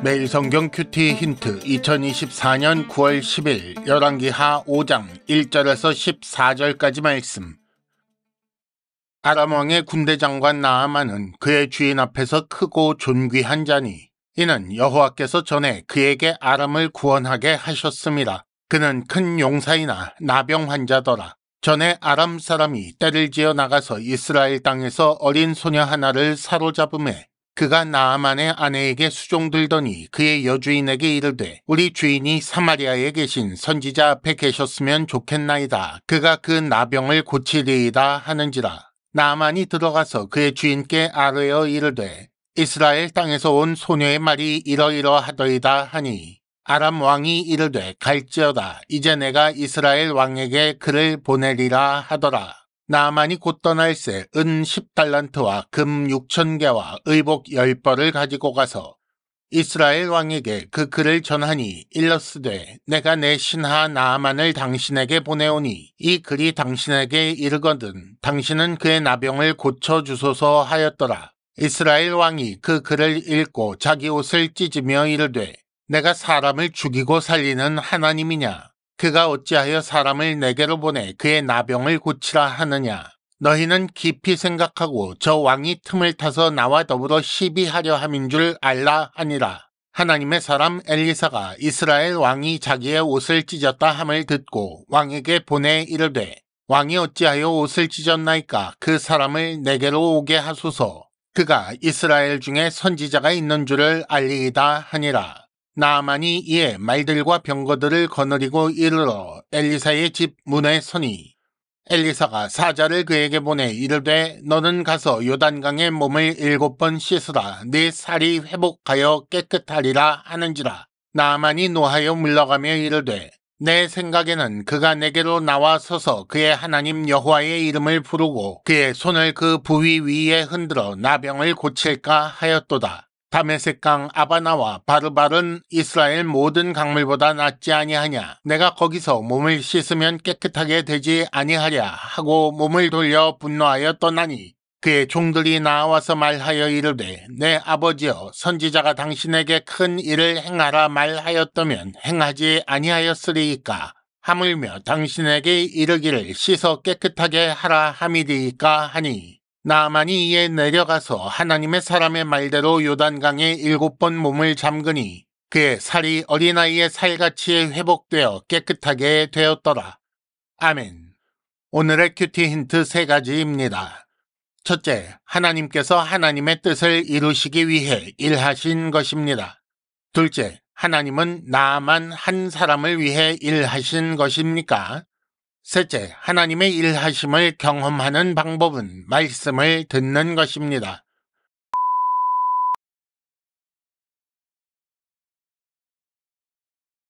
매일 성경 큐티 힌트 2024년 9월 10일 열왕기하 5장 1절에서 14절까지 말씀. 아람 왕의 군대 장관 나아만은 그의 주인 앞에서 크고 존귀한 자니 이는 여호와께서 전에 그에게 아람을 구원하게 하셨습니다. 그는 큰 용사이나 나병 환자더라. 전에 아람 사람이 떼를 지어 나가서 이스라엘 땅에서 어린 소녀 하나를 사로잡음에 그가 나아만의 아내에게 수종들더니 그의 여주인에게 이르되 우리 주인이 사마리아에 계신 선지자 앞에 계셨으면 좋겠나이다. 그가 그 나병을 고치리이다 하는지라. 나아만이 들어가서 그의 주인께 아뢰어 이르되 이스라엘 땅에서 온 소녀의 말이 이러이러하더이다 하니 아람 왕이 이르되 갈지어다. 이제 내가 이스라엘 왕에게 그를 보내리라 하더라. 나아만이 곧 떠날새 은 10달란트와 금 6,000개와 의복 10벌을 가지고 가서 이스라엘 왕에게 그 글을 전하니 일러스되 내가 내 신하 나아만을 당신에게 보내오니 이 글이 당신에게 이르거든 당신은 그의 나병을 고쳐주소서 하였더라. 이스라엘 왕이 그 글을 읽고 자기 옷을 찢으며 이르되 내가 사람을 죽이고 살리는 하나님이냐? 그가 어찌하여 사람을 내게로 보내 그의 나병을 고치라 하느냐? 너희는 깊이 생각하고 저 왕이 틈을 타서 나와 더불어 시비하려 함인 줄 알라 하니라. 하나님의 사람 엘리사가 이스라엘 왕이 자기의 옷을 찢었다 함을 듣고 왕에게 보내 이르되 왕이 어찌하여 옷을 찢었나이까? 그 사람을 내게로 오게 하소서. 그가 이스라엘 중에 선지자가 있는 줄을 알리이다 하니라. 나아만이 이에 말들과 병거들을 거느리고 이르러 엘리사의 집 문에 서니 엘리사가 사자를 그에게 보내 이르되 너는 가서 요단강에 몸을 7번 씻으라. 네 살이 회복하여 깨끗하리라 하는지라. 나아만이 노하여 물러가며 이르되 내 생각에는 그가 내게로 나와 서서 그의 하나님 여호와의 이름을 부르고 그의 손을 그 부위 위에 흔들어 나병을 고칠까 하였도다. 다메섹강 아바나와 바르발은 이스라엘 모든 강물보다 낫지 아니하냐? 내가 거기서 몸을 씻으면 깨끗하게 되지 아니하랴 하고 몸을 돌려 분노하여 떠나니 그의 종들이 나와서 말하여 이르되 내 아버지여 선지자가 당신에게 큰 일을 행하라 말하였다면 행하지 아니하였으리이까? 하물며 당신에게 이르기를 씻어 깨끗하게 하라 함이리이까 하니 나아만이 이에 내려가서 하나님의 사람의 말대로 요단강에 7번 몸을 잠그니 그의 살이 어린아이의 살같이 회복되어 깨끗하게 되었더라. 아멘. 오늘의 큐티 힌트 3가지입니다. 첫째, 하나님께서 하나님의 뜻을 이루시기 위해 일하신 것입니다. 둘째, 하나님은 나아만 한 사람을 위해 일하신 것입니까? 셋째, 하나님의 일하심을 경험하는 방법은 말씀을 듣는 것입니다.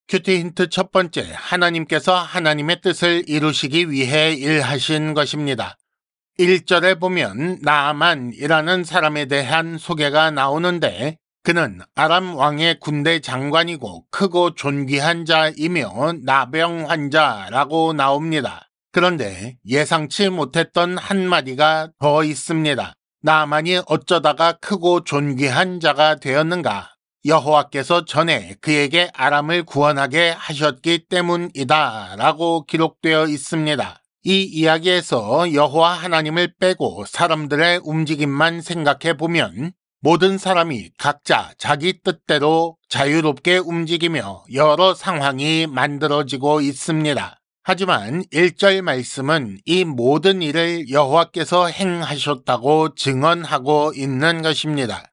큐티 힌트 첫 번째, 하나님께서 하나님의 뜻을 이루시기 위해 일하신 것입니다. 1절에 보면 나아만이라는 사람에 대한 소개가 나오는데 그는 아람 왕의 군대 장관이고 크고 존귀한 자이며 나병 환자라고 나옵니다. 그런데 예상치 못했던 한마디가 더 있습니다. 나아만이 어쩌다가 크고 존귀한 자가 되었는가? 여호와께서 전에 그에게 아람을 구원하게 하셨기 때문이다 라고 기록되어 있습니다. 이 이야기에서 여호와 하나님을 빼고 사람들의 움직임만 생각해 보면 모든 사람이 각자 자기 뜻대로 자유롭게 움직이며 여러 상황이 만들어지고 있습니다. 하지만 1절 말씀은 이 모든 일을 여호와께서 행하셨다고 증언하고 있는 것입니다.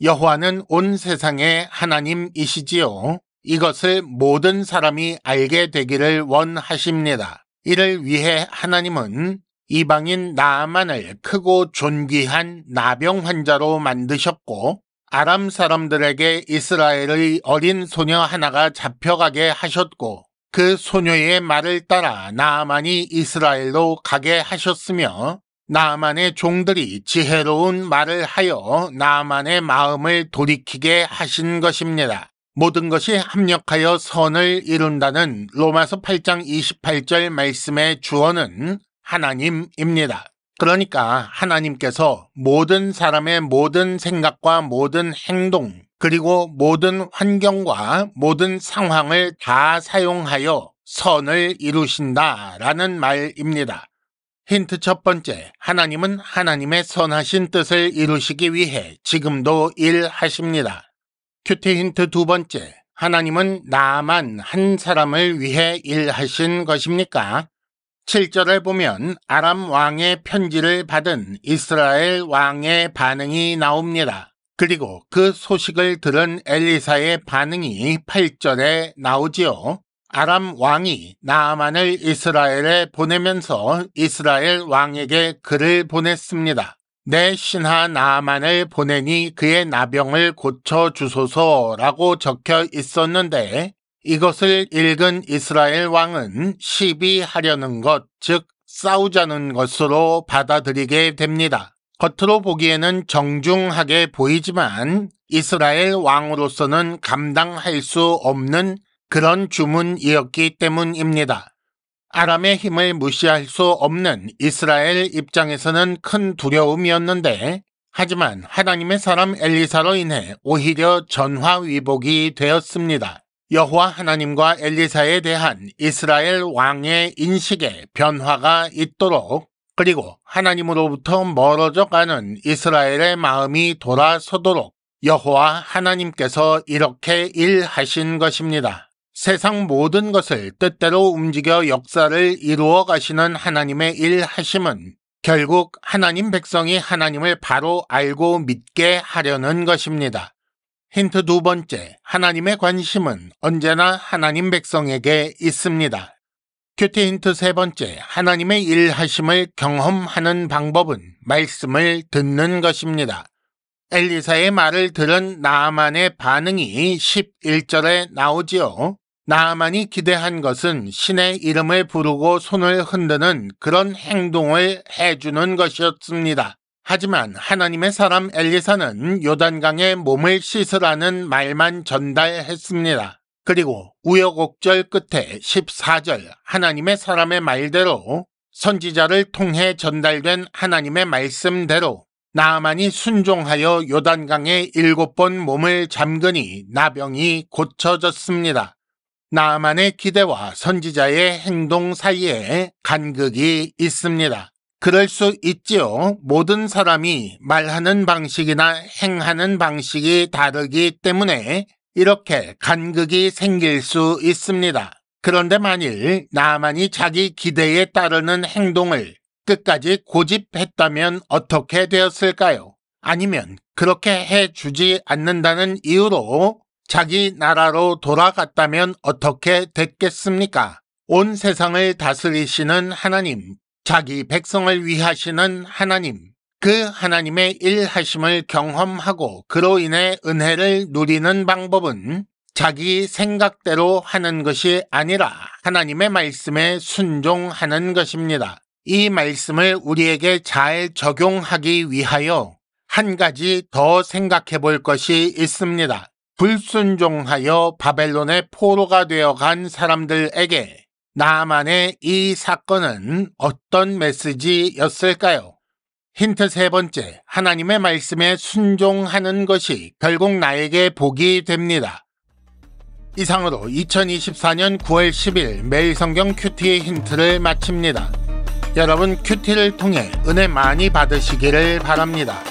여호와는 온 세상의 하나님이시지요. 이것을 모든 사람이 알게 되기를 원하십니다. 이를 위해 하나님은 이방인 나아만을 크고 존귀한 나병 환자로 만드셨고 아람 사람들에게 이스라엘의 어린 소녀 하나가 잡혀가게 하셨고 그 소녀의 말을 따라 나아만이 이스라엘로 가게 하셨으며 나아만의 종들이 지혜로운 말을 하여 나아만의 마음을 돌이키게 하신 것입니다. 모든 것이 합력하여 선을 이룬다는 로마서 8장 28절 말씀의 주어는 하나님입니다. 그러니까 하나님께서 모든 사람의 모든 생각과 모든 행동, 그리고 모든 환경과 모든 상황을 다 사용하여 선을 이루신다라는 말입니다. 힌트 첫 번째, 하나님은 하나님의 선하신 뜻을 이루시기 위해 지금도 일하십니다. 큐티 힌트 두 번째, 하나님은 나만 한 사람을 위해 일하신 것입니까? 7절을 보면 아람 왕의 편지를 받은 이스라엘 왕의 반응이 나옵니다. 그리고 그 소식을 들은 엘리사의 반응이 8절에 나오지요. 아람 왕이 나아만을 이스라엘에 보내면서 이스라엘 왕에게 글을 보냈습니다. 내 신하 나아만을 보내니 그의 나병을 고쳐주소서라고 적혀 있었는데 이것을 읽은 이스라엘 왕은 시비하려는 것, 즉 싸우자는 것으로 받아들이게 됩니다. 겉으로 보기에는 정중하게 보이지만 이스라엘 왕으로서는 감당할 수 없는 그런 주문이었기 때문입니다. 아람의 힘을 무시할 수 없는 이스라엘 입장에서는 큰 두려움이었는데 하지만 하나님의 사람 엘리사로 인해 오히려 전화위복이 되었습니다. 여호와 하나님과 엘리사에 대한 이스라엘 왕의 인식에 변화가 있도록 그리고 하나님으로부터 멀어져 가는 이스라엘의 마음이 돌아서도록 여호와 하나님께서 이렇게 일하신 것입니다. 세상 모든 것을 뜻대로 움직여 역사를 이루어 가시는 하나님의 일하심은 결국 하나님 백성이 하나님을 바로 알고 믿게 하려는 것입니다. 힌트 두 번째, 하나님의 관심은 언제나 하나님 백성에게 있습니다. 큐티 힌트 세 번째, 하나님의 일하심을 경험하는 방법은 말씀을 듣는 것입니다. 엘리사의 말을 들은 나아만의 반응이 11절에 나오지요. 나아만이 기대한 것은 신의 이름을 부르고 손을 흔드는 그런 행동을 해주는 것이었습니다. 하지만 하나님의 사람 엘리사는 요단강에 몸을 씻으라는 말만 전달했습니다. 그리고 우여곡절 끝에 14절 하나님의 사람의 말대로 선지자를 통해 전달된 하나님의 말씀대로 나아만이 순종하여 요단강에 7번 몸을 잠그니 나병이 고쳐졌습니다. 나아만의 기대와 선지자의 행동 사이에 간극이 있습니다. 그럴 수 있지요. 모든 사람이 말하는 방식이나 행하는 방식이 다르기 때문에 이렇게 간극이 생길 수 있습니다. 그런데 만일 나아만이 자기 기대에 따르는 행동을 끝까지 고집했다면 어떻게 되었을까요? 아니면 그렇게 해주지 않는다는 이유로 자기 나라로 돌아갔다면 어떻게 됐겠습니까? 온 세상을 다스리시는 하나님, 자기 백성을 위하시는 하나님, 그 하나님의 일하심을 경험하고 그로 인해 은혜를 누리는 방법은 자기 생각대로 하는 것이 아니라 하나님의 말씀에 순종하는 것입니다. 이 말씀을 우리에게 잘 적용하기 위하여 한 가지 더 생각해 볼 것이 있습니다. 불순종하여 바벨론의 포로가 되어간 사람들에게 나아만의 이 사건은 어떤 메시지였을까요? 힌트 세 번째, 하나님의 말씀에 순종하는 것이 결국 나에게 복이 됩니다. 이상으로 2024년 9월 10일 매일 성경 큐티의 힌트를 마칩니다. 여러분 큐티를 통해 은혜 많이 받으시기를 바랍니다.